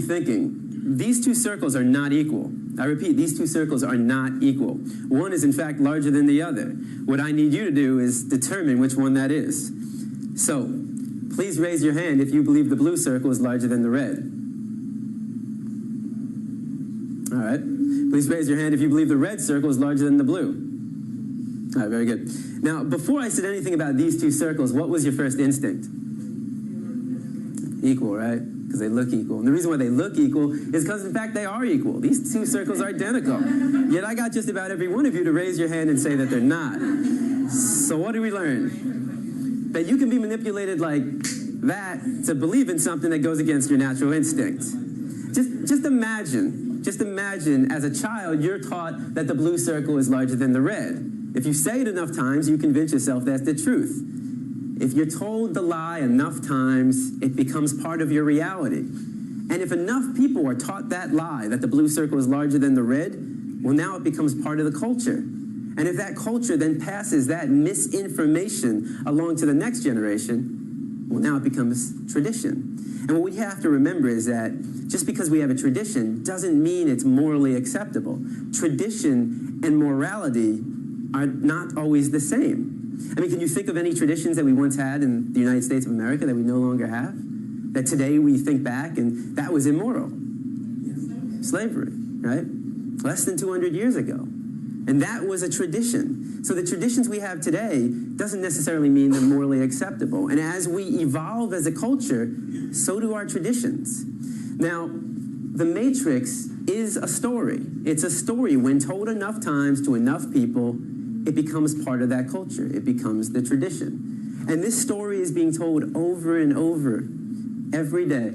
thinking, these two circles are not equal. I repeat, these two circles are not equal. One is in fact larger than the other. What I need you to do is determine which one that is. So, please raise your hand if you believe the blue circle is larger than the red. All right. Please raise your hand if you believe the red circle is larger than the blue. All right, very good. Now, before I said anything about these two circles, what was your first instinct? Equal, right? Because they look equal. And the reason why they look equal is because, in fact, they are equal. These two circles are identical. Yet I got just about every one of you to raise your hand and say that they're not. So what do we learn? That you can be manipulated like that to believe in something that goes against your natural instinct. Just imagine as a child you're taught that the blue circle is larger than the red. If you say it enough times, you convince yourself that's the truth. If you're told the lie enough times, it becomes part of your reality. And if enough people are taught that lie, that the blue circle is larger than the red, well, now it becomes part of the culture. And if that culture then passes that misinformation along to the next generation, well, now it becomes tradition. And what we have to remember is that just because we have a tradition doesn't mean it's morally acceptable. Tradition and morality are not always the same. I mean, can you think of any traditions that we once had in the United States of America that we no longer have? That today we think back and that was immoral. Slavery, right? Less than 200 years ago. And that was a tradition. So the traditions we have today doesn't necessarily mean they're morally acceptable. And as we evolve as a culture, so do our traditions. Now, The Matrix is a story. It's a story. When told enough times to enough people, it becomes part of that culture. It becomes the tradition. And this story is being told over and over every day.